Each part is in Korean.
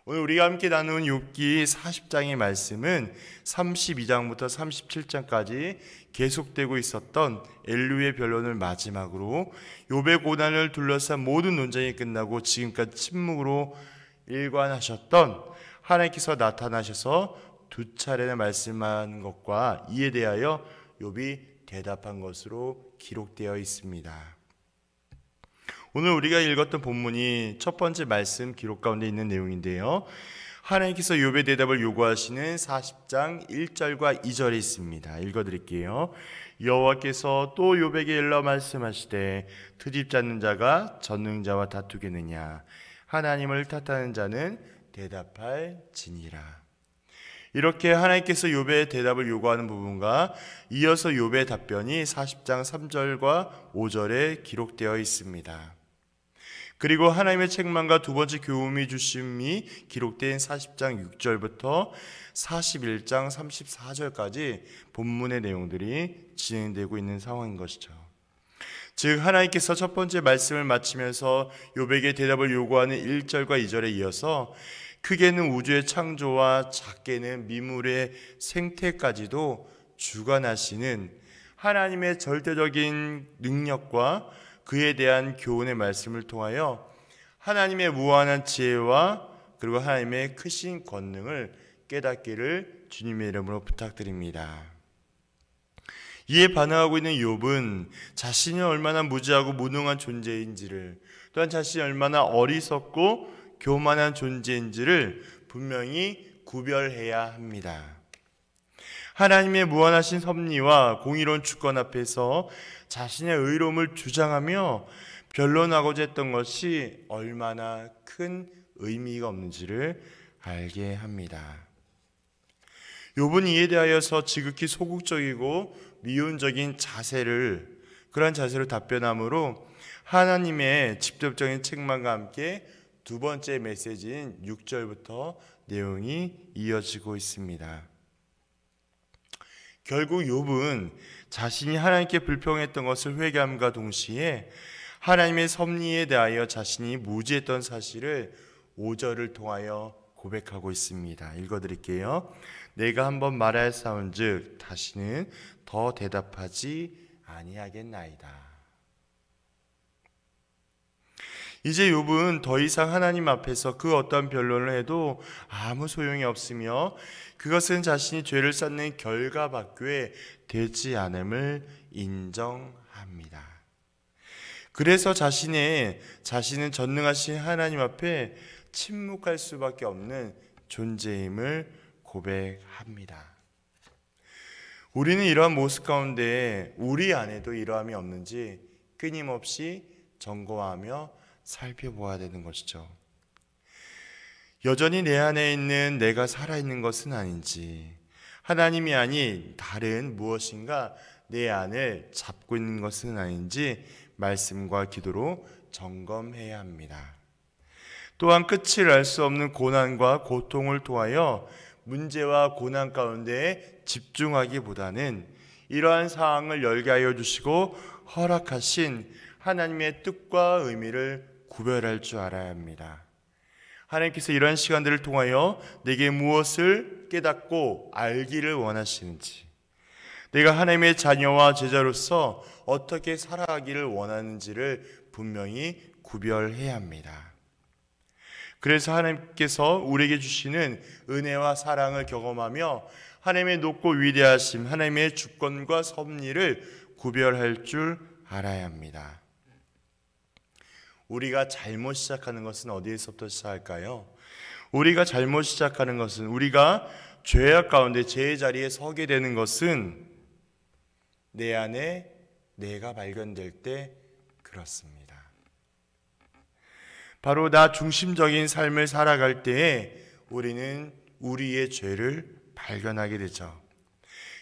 오늘 우리가 함께 나눈 욥기 40장의 말씀은 32장부터 37장까지 계속되고 있었던 엘루의 변론을 마지막으로 욥의 고난을 둘러싼 모든 논쟁이 끝나고 지금까지 침묵으로 일관하셨던 하나님께서 나타나셔서 두 차례나 말씀한 것과 이에 대하여 욥이 대답한 것으로 기록되어 있습니다. 오늘 우리가 읽었던 본문이 첫 번째 말씀 기록 가운데 있는 내용인데요, 하나님께서 욥의 대답을 요구하시는 40장 1절과 2절에 있습니다. 읽어드릴게요. 여호와께서 또 욥에게 일러 말씀하시되 트집 잡는 자가 전능자와 다투겠느냐, 하나님을 탓하는 자는 대답할지니라. 이렇게 하나님께서 욥의 대답을 요구하는 부분과 이어서 욥의 답변이 40장 3절과 5절에 기록되어 있습니다. 그리고 하나님의 책망과 두 번째 교훈이 주심이 기록된 40장 6절부터 41장 34절까지 본문의 내용들이 진행되고 있는 상황인 것이죠. 즉 하나님께서 첫 번째 말씀을 마치면서 욥에게 대답을 요구하는 1절과 2절에 이어서 크게는 우주의 창조와 작게는 미물의 생태까지도 주관하시는 하나님의 절대적인 능력과 그에 대한 교훈의 말씀을 통하여 하나님의 무한한 지혜와 그리고 하나님의 크신 권능을 깨닫기를 주님의 이름으로 부탁드립니다. 이에 반응하고 있는 욥은 자신이 얼마나 무지하고 무능한 존재인지를, 또한 자신이 얼마나 어리석고 교만한 존재인지를 분명히 구별해야 합니다. 하나님의 무한하신 섭리와 공의로운 주권 앞에서 자신의 의로움을 주장하며 변론하고자 했던 것이 얼마나 큰 의미가 없는지를 알게 합니다. 욥은 이에 대하여서 지극히 소극적이고 미온적인 그러한 자세로 답변함으로 하나님의 직접적인 책망과 함께 두 번째 메시지인 6절부터 내용이 이어지고 있습니다. 결국 욥은 자신이 하나님께 불평했던 것을 회개함과 동시에 하나님의 섭리에 대하여 자신이 무지했던 사실을 5절을 통하여 고백하고 있습니다. 읽어드릴게요. 내가 한번 말하였사온즉 다시는 더 대답하지 아니하겠나이다. 이제 욥은 더 이상 하나님 앞에서 그 어떤 변론을 해도 아무 소용이 없으며 그것은 자신이 죄를 쌓는 결과밖에 되지 않음을 인정합니다. 그래서 자신은 전능하신 하나님 앞에 침묵할 수밖에 없는 존재임을 고백합니다. 우리는 이러한 모습 가운데 우리 안에도 이러함이 없는지 끊임없이 점검하며 살펴보아야 되는 것이죠. 여전히 내 안에 있는 내가 살아있는 것은 아닌지, 하나님이 아닌 다른 무엇인가 내 안을 잡고 있는 것은 아닌지 말씀과 기도로 점검해야 합니다. 또한 끝을 알 수 없는 고난과 고통을 통하여 문제와 고난 가운데 집중하기보다는 이러한 상황을 열게 하여 주시고 허락하신 하나님의 뜻과 의미를 구별할 줄 알아야 합니다. 하나님께서 이러한 시간들을 통하여 내게 무엇을 깨닫고 알기를 원하시는지, 내가 하나님의 자녀와 제자로서 어떻게 살아가기를 원하는지를 분명히 구별해야 합니다. 그래서 하나님께서 우리에게 주시는 은혜와 사랑을 경험하며 하나님의 높고 위대하심, 하나님의 주권과 섭리를 구별할 줄 알아야 합니다. 우리가 잘못 시작하는 것은 어디에서부터 시작할까요? 우리가 잘못 시작하는 것은, 우리가 죄악 가운데 죄의 자리에 서게 되는 것은 내 안에 내가 발견될 때 그렇습니다. 바로 나 중심적인 삶을 살아갈 때에 우리는 우리의 죄를 발견하게 되죠.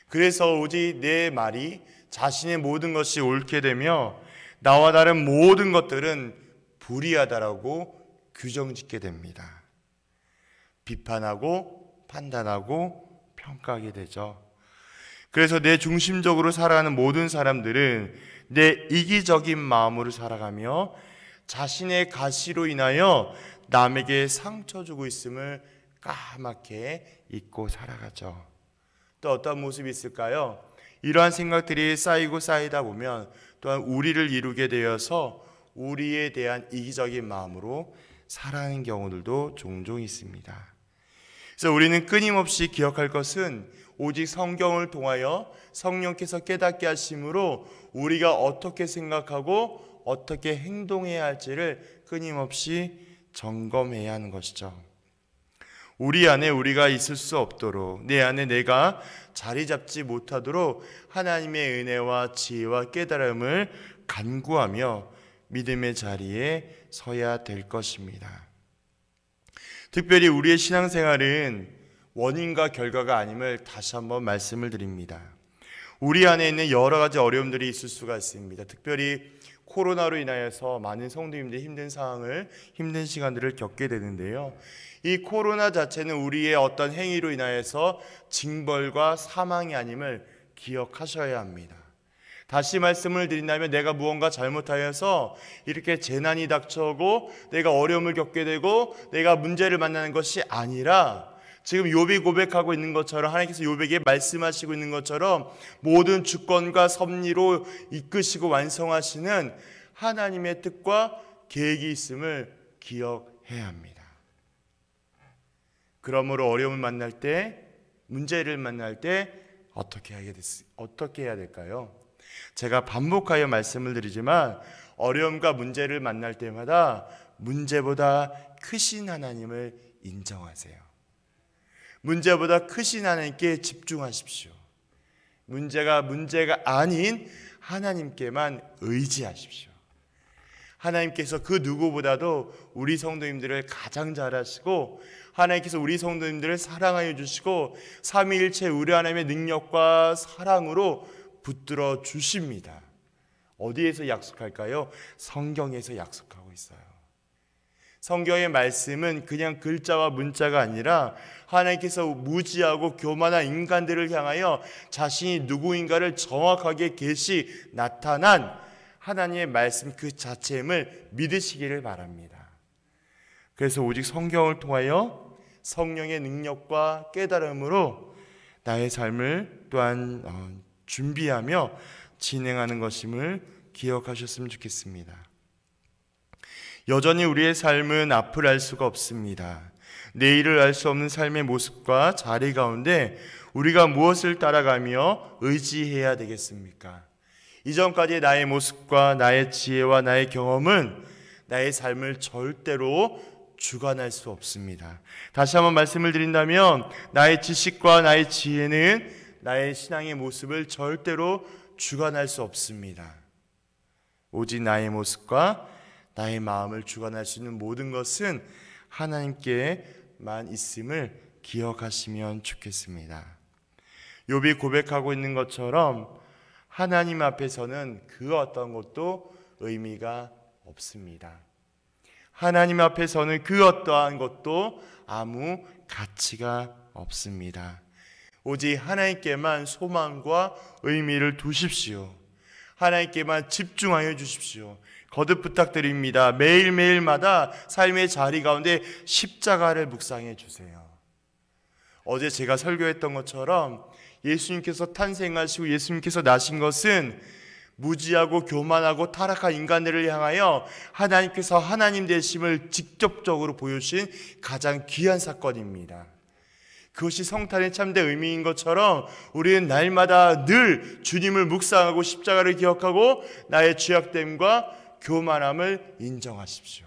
그래서 오직 내 말이 자신의 모든 것이 옳게 되며 나와 다른 모든 것들은 불의하다라고 규정짓게 됩니다. 비판하고 판단하고 평가하게 되죠. 그래서 내 중심적으로 살아가는 모든 사람들은 내 이기적인 마음으로 살아가며 자신의 가시로 인하여 남에게 상처 주고 있음을 까맣게 잊고 살아가죠. 또 어떤 모습이 있을까요? 이러한 생각들이 쌓이고 쌓이다 보면 또한 우리를 이루게 되어서 우리에 대한 이기적인 마음으로 살아가는 경우들도 종종 있습니다. 그래서 우리는 끊임없이 기억할 것은 오직 성경을 통하여 성령께서 깨닫게 하심으로 우리가 어떻게 생각하고 어떻게 행동해야 할지를 끊임없이 점검해야 하는 것이죠. 우리 안에 우리가 있을 수 없도록, 내 안에 내가 자리 잡지 못하도록 하나님의 은혜와 지혜와 깨달음을 간구하며 믿음의 자리에 서야 될 것입니다. 특별히 우리의 신앙생활은 원인과 결과가 아님을 다시 한번 말씀을 드립니다. 우리 안에 있는 여러 가지 어려움들이 있을 수가 있습니다. 특별히 코로나로 인하여서 많은 성도님들이 힘든 시간들을 겪게 되는데요. 이 코로나 자체는 우리의 어떤 행위로 인하여서 징벌과 사망이 아님을 기억하셔야 합니다. 다시 말씀을 드린다면 내가 무언가 잘못하여서 이렇게 재난이 닥쳐오고 내가 어려움을 겪게 되고 내가 문제를 만나는 것이 아니라 지금 욥이 고백하고 있는 것처럼 하나님께서 욥에게 말씀하시고 있는 것처럼 모든 주권과 섭리로 이끄시고 완성하시는 하나님의 뜻과 계획이 있음을 기억해야 합니다. 그러므로 어려움을 만날 때, 문제를 만날 때 어떻게 해야 될까요? 제가 반복하여 말씀을 드리지만 어려움과 문제를 만날 때마다 문제보다 크신 하나님을 인정하세요. 문제보다 크신 하나님께 집중하십시오. 문제가 아닌 하나님께만 의지하십시오. 하나님께서 그 누구보다도 우리 성도님들을 가장 잘 아시고 하나님께서 우리 성도님들을 사랑하여 주시고 삼위일체 우리 하나님의 능력과 사랑으로 붙들어 주십니다. 어디에서 약속할까요? 성경에서 약속하고 있어요. 성경의 말씀은 그냥 글자와 문자가 아니라 하나님께서 무지하고 교만한 인간들을 향하여 자신이 누구인가를 정확하게 나타난 하나님의 말씀 그 자체임을 믿으시기를 바랍니다. 그래서 오직 성경을 통하여 성령의 능력과 깨달음으로 나의 삶을 또한 준비하며 진행하는 것임을 기억하셨으면 좋겠습니다. 여전히 우리의 삶은 앞을 알 수가 없습니다. 내일을 알 수 없는 삶의 모습과 자리 가운데 우리가 무엇을 따라가며 의지해야 되겠습니까? 이전까지의 나의 모습과 나의 지혜와 나의 경험은 나의 삶을 절대로 주관할 수 없습니다. 다시 한번 말씀을 드린다면 나의 지식과 나의 지혜는 나의 신앙의 모습을 절대로 주관할 수 없습니다. 오직 나의 모습과 나의 마음을 주관할 수 있는 모든 것은 하나님께만 있음을 기억하시면 좋겠습니다. 욥이 고백하고 있는 것처럼 하나님 앞에서는 그 어떤 것도 의미가 없습니다. 하나님 앞에서는 그 어떠한 것도 아무 가치가 없습니다. 오직 하나님께만 소망과 의미를 두십시오. 하나님께만 집중하여 주십시오. 거듭 부탁드립니다. 매일매일마다 삶의 자리 가운데 십자가를 묵상해 주세요. 어제 제가 설교했던 것처럼 예수님께서 탄생하시고 예수님께서 나신 것은 무지하고 교만하고 타락한 인간들을 향하여 하나님께서 하나님 되심을 직접적으로 보여주신 가장 귀한 사건입니다. 그것이 성탄의 참된 의미인 것처럼 우리는 날마다 늘 주님을 묵상하고 십자가를 기억하고 나의 죄악됨과 교만함을 인정하십시오.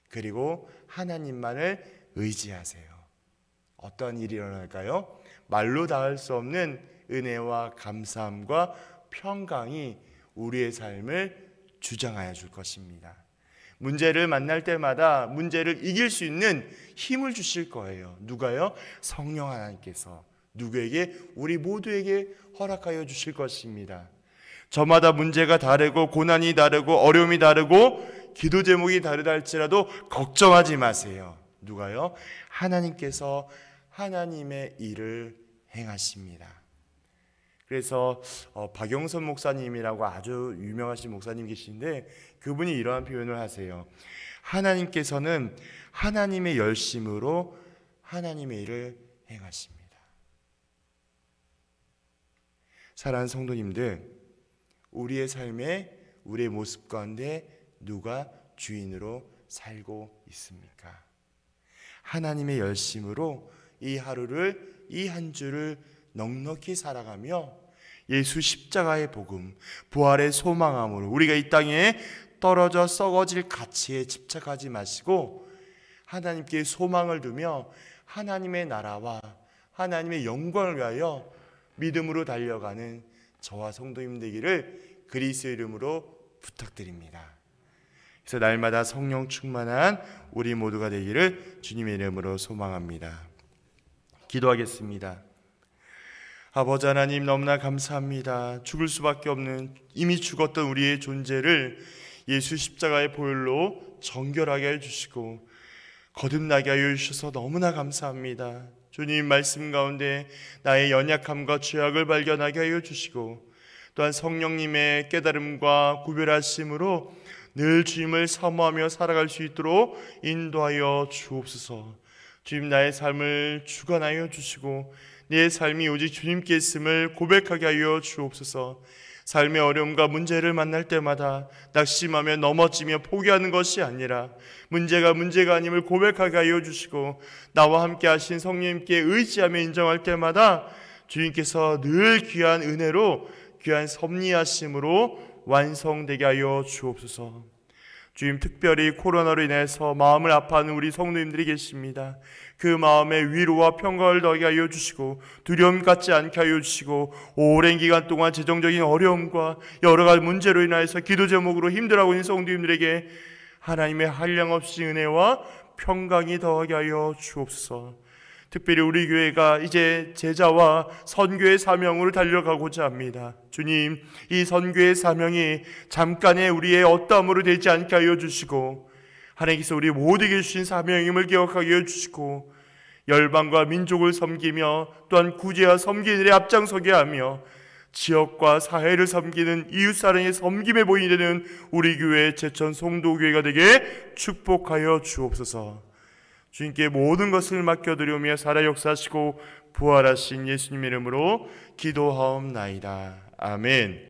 그리고 하나님만을 의지하세요. 어떤 일이 일어날까요? 말로 닿을 수 없는 은혜와 감사함과 평강이 우리의 삶을 주장하여 줄 것입니다. 문제를 만날 때마다 문제를 이길 수 있는 힘을 주실 거예요. 누가요? 성령 하나님께서 누구에게? 우리 모두에게 허락하여 주실 것입니다. 저마다 문제가 다르고 고난이 다르고 어려움이 다르고 기도 제목이 다르다 할지라도 걱정하지 마세요. 누가요? 하나님께서 하나님의 일을 행하십니다. 그래서 박영선 목사님이라고 아주 유명하신 목사님 계신데 그분이 이러한 표현을 하세요. 하나님께서는 하나님의 열심으로 하나님의 일을 행하십니다. 사랑하는 성도님들, 우리의 삶에 우리의 모습 가운데 누가 주인으로 살고 있습니까? 하나님의 열심으로 이 하루를, 이 한 주를 넉넉히 살아가며 예수 십자가의 복음, 부활의 소망함으로 우리가 이 땅에 떨어져 썩어질 가치에 집착하지 마시고 하나님께 소망을 두며 하나님의 나라와 하나님의 영광을 위하여 믿음으로 달려가는 저와 성도님 되기를 그리스도의 이름으로 부탁드립니다. 그래서 날마다 성령 충만한 우리 모두가 되기를 주님의 이름으로 소망합니다. 기도하겠습니다. 아버지 하나님, 너무나 감사합니다. 죽을 수밖에 없는, 이미 죽었던 우리의 존재를 예수 십자가의 보혈로 정결하게 해주시고 거듭나게 하여 주셔서 너무나 감사합니다. 주님 말씀 가운데 나의 연약함과 죄악을 발견하게 하여 주시고 또한 성령님의 깨달음과 구별하심으로 늘 주님을 사모하며 살아갈 수 있도록 인도하여 주옵소서. 주님, 나의 삶을 주관하여 주시고 내 삶이 오직 주님께 있음을 고백하게 하여 주옵소서. 삶의 어려움과 문제를 만날 때마다 낙심하며 넘어지며 포기하는 것이 아니라 문제가 아님을 고백하게 하여 주시고 나와 함께 하신 성령님께 의지하며 인정할 때마다 주님께서 늘 귀한 은혜로 귀한 섭리하심으로 완성되게 하여 주옵소서. 주님, 특별히 코로나로 인해서 마음을 아파하는 우리 성도님들이 계십니다. 그 마음에 위로와 평강을 더하게 하여 주시고 두려움 갖지 않게 하여 주시고 오랜 기간 동안 재정적인 어려움과 여러 가지 문제로 인하여서 기도 제목으로 힘들어하고 있는 성도님들에게 하나님의 한량없이 은혜와 평강이 더하게 하여 주옵소서. 특별히 우리 교회가 이제 제자와 선교의 사명으로 달려가고자 합니다. 주님, 이 선교의 사명이 잠깐의 우리의 어떠함으로 되지 않게 하여 주시고 하나님께서 우리 모두에게 주신 사명임을 기억하게 하여 주시고 열방과 민족을 섬기며 또한 구제와 섬기는 일에 앞장서게 하며 지역과 사회를 섬기는 이웃사랑의 섬김의 보인이 되는 우리 교회 제천 송도교회가 되게 축복하여 주옵소서. 주님께 모든 것을 맡겨드리며 살아 역사하시고 부활하신 예수님 이름으로 기도하옵나이다. 아멘.